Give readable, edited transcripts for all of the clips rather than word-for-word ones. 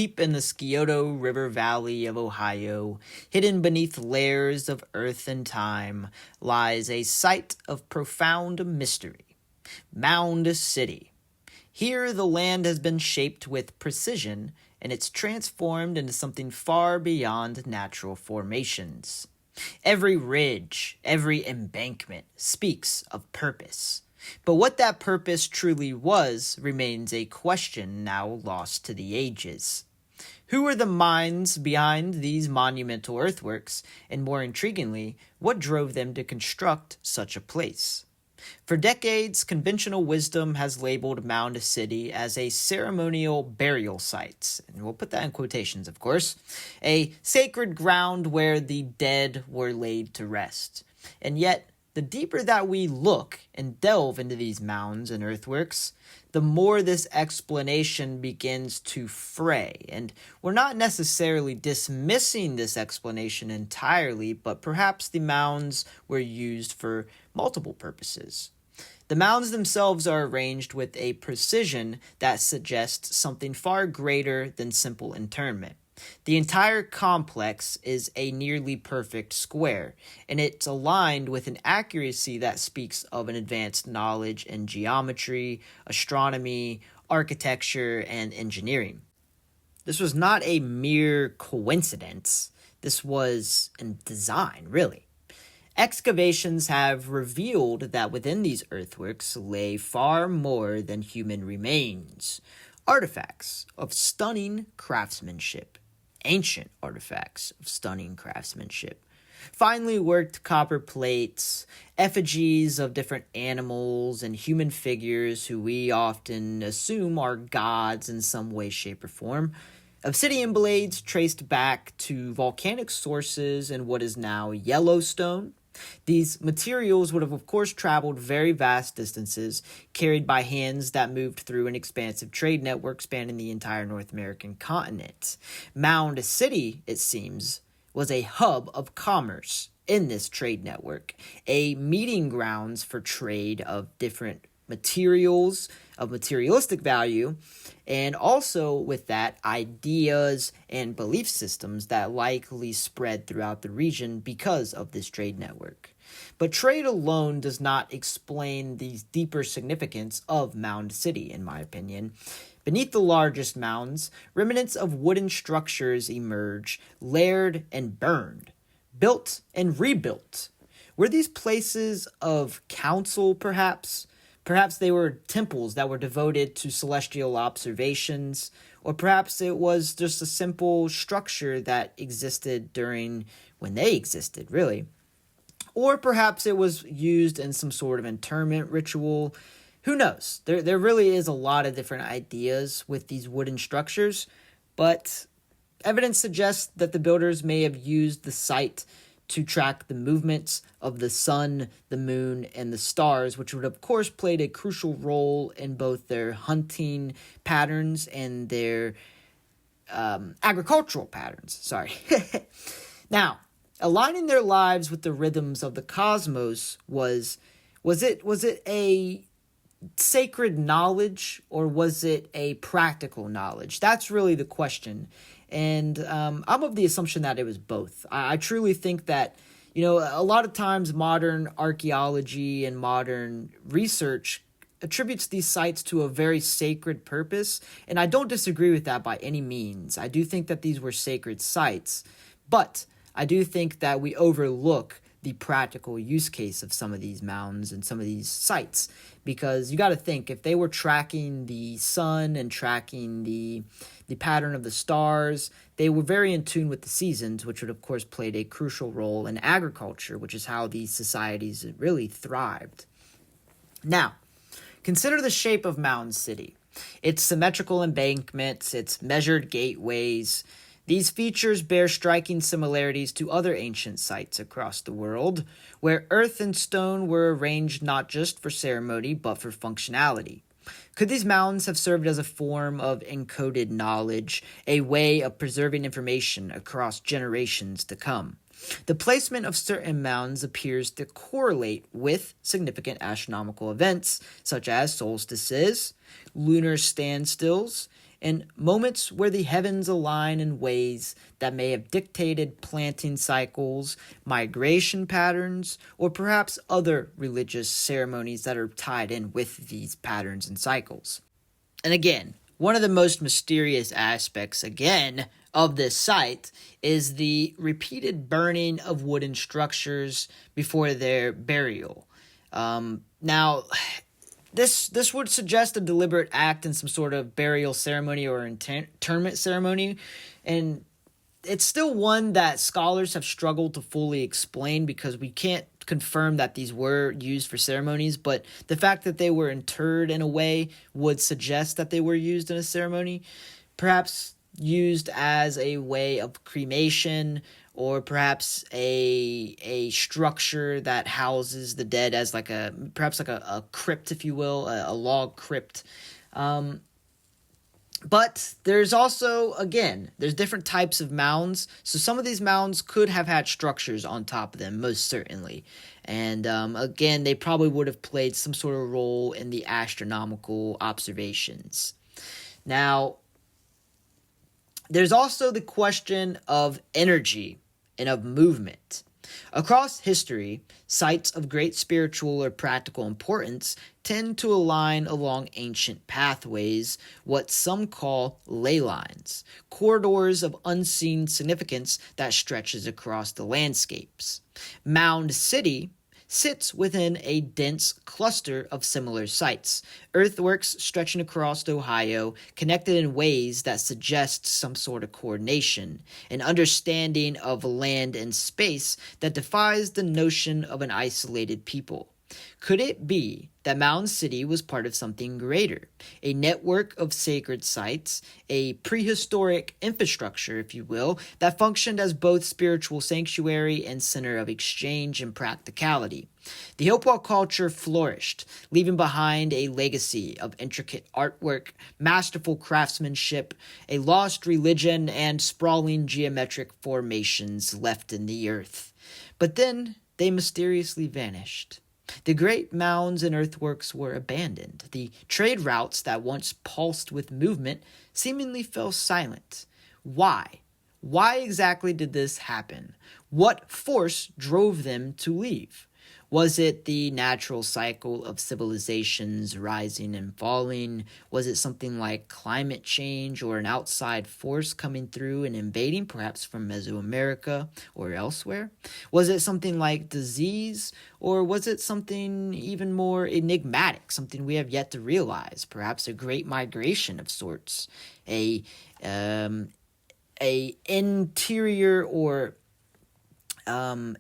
Deep in the Scioto River Valley of Ohio, hidden beneath layers of earth and time, lies a site of profound mystery, Mound City. Here the land has been shaped with precision, and it's transformed into something far beyond natural formations. Every ridge, every embankment speaks of purpose. But what that purpose truly was remains a question now lost to the ages. Who were the minds behind these monumental earthworks, and more intriguingly, what drove them to construct such a place? For decades, conventional wisdom has labeled Mound City as a ceremonial burial site, and we'll put that in quotations, of course, a sacred ground where the dead were laid to rest. And yet, the deeper that we look and delve into these mounds and earthworks, the more this explanation begins to fray. And we're not necessarily dismissing this explanation entirely, but perhaps the mounds were used for multiple purposes. The mounds themselves are arranged with a precision that suggests something far greater than simple interment. The entire complex is a nearly perfect square, and it's aligned with an accuracy that speaks of an advanced knowledge in geometry, astronomy, architecture, and engineering. This was not a mere coincidence. This was in design, really. Excavations have revealed that within these earthworks lay far more than human remains. Artifacts of stunning craftsmanship. Ancient artifacts of stunning craftsmanship. Finely worked copper plates, effigies of different animals and human figures who we often assume are gods in some way, shape, or form. Obsidian blades traced back to volcanic sources in what is now Yellowstone. These materials would have, of course, traveled very vast distances, carried by hands that moved through an expansive trade network spanning the entire North American continent. Mound City, it seems, was a hub of commerce in this trade network, a meeting grounds for trade of different materials of materialistic value, and also with that, ideas and belief systems that likely spread throughout the region because of this trade network. But trade alone does not explain the deeper significance of Mound City, in my opinion. Beneath the largest mounds, remnants of wooden structures emerge, layered and burned, built and rebuilt. Were these places of council, perhaps? Perhaps they were temples that were devoted to celestial observations, or perhaps it was just a simple structure that existed during when they existed, really. Or perhaps it was used in some sort of interment ritual. Who knows? There really is a lot of different ideas with these wooden structures, but evidence suggests that the builders may have used the site to track the movements of the sun, the moon, and the stars, which would of course played a crucial role in both their hunting patterns and their agricultural patterns. Now, aligning their lives with the rhythms of the cosmos was it a sacred knowledge, or was it a practical knowledge? That's really the question. And I'm of the assumption that it was both. I truly think that, a lot of times modern archaeology and modern research attributes these sites to a very sacred purpose, and I don't disagree with that by any means. I do think that these were sacred sites, but I do think that we overlook the practical use case of some of these mounds and some of these sites, because you got to think, if they were tracking the sun and tracking the pattern of the stars, they were very in tune with the seasons, which would of course played a crucial role in agriculture, which is how these societies really thrived. Now, consider the shape of Mound City. Its symmetrical embankments, its measured gateways. These features bear striking similarities to other ancient sites across the world, where earth and stone were arranged not just for ceremony, but for functionality. Could these mounds have served as a form of encoded knowledge, a way of preserving information across generations to come? The placement of certain mounds appears to correlate with significant astronomical events, such as solstices, lunar standstills, and moments where the heavens align in ways that may have dictated planting cycles, migration patterns, or perhaps other religious ceremonies that are tied in with these patterns and cycles. And again, one of the most mysterious aspects, again, of this site is the repeated burning of wooden structures before their burial. Now, this would suggest a deliberate act in some sort of burial ceremony or interment ceremony, and it's still one that scholars have struggled to fully explain because we can't confirm that these were used for ceremonies, but the fact that they were interred in a way would suggest that they were used in a ceremony, perhaps used as a way of cremation, or perhaps a structure that houses the dead as perhaps a crypt, if you will, a log crypt. But there's also, again, there's different types of mounds. So some of these mounds could have had structures on top of them, most certainly. And again, they probably would have played some sort of role in the astronomical observations. Now, there's also the question of energy and of movement. Across history, sites of great spiritual or practical importance tend to align along ancient pathways, what some call ley lines, corridors of unseen significance that stretches across the landscapes. Mound City sits within a dense cluster of similar sites, earthworks stretching across Ohio, connected in ways that suggest some sort of coordination, an understanding of land and space that defies the notion of an isolated people. Could it be that Mound City was part of something greater, a network of sacred sites, a prehistoric infrastructure, if you will, that functioned as both spiritual sanctuary and center of exchange and practicality? The Hopewell culture flourished, leaving behind a legacy of intricate artwork, masterful craftsmanship, a lost religion, and sprawling geometric formations left in the earth. But then they mysteriously vanished. The great mounds and earthworks were abandoned. The trade routes that once pulsed with movement seemingly fell silent. Why? Why exactly did this happen? What force drove them to leave? Was it the natural cycle of civilizations rising and falling? Was it something like climate change or an outside force coming through and invading, perhaps from Mesoamerica or elsewhere? Was it something like disease, or was it something even more enigmatic, something we have yet to realize, perhaps a great migration of sorts, a interior or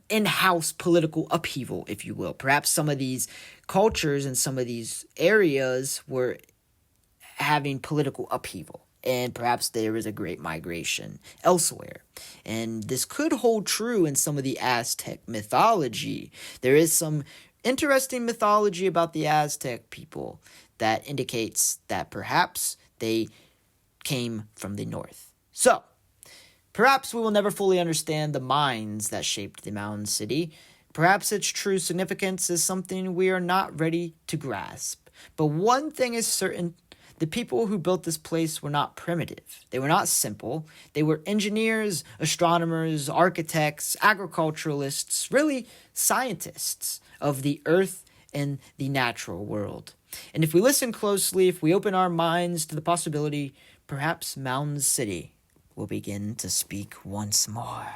in-house political upheaval, if you will? Perhaps some of these cultures and some of these areas were having political upheaval, and perhaps there was a great migration elsewhere. And this could hold true in some of the Aztec mythology. There is some interesting mythology about the Aztec people that indicates that perhaps they came from the north. So, perhaps we will never fully understand the minds that shaped the Mound City. Perhaps its true significance is something we are not ready to grasp. But one thing is certain: the people who built this place were not primitive. They were not simple. They were engineers, astronomers, architects, agriculturalists, really scientists of the earth and the natural world. And if we listen closely, if we open our minds to the possibility, perhaps Mound City will begin to speak once more.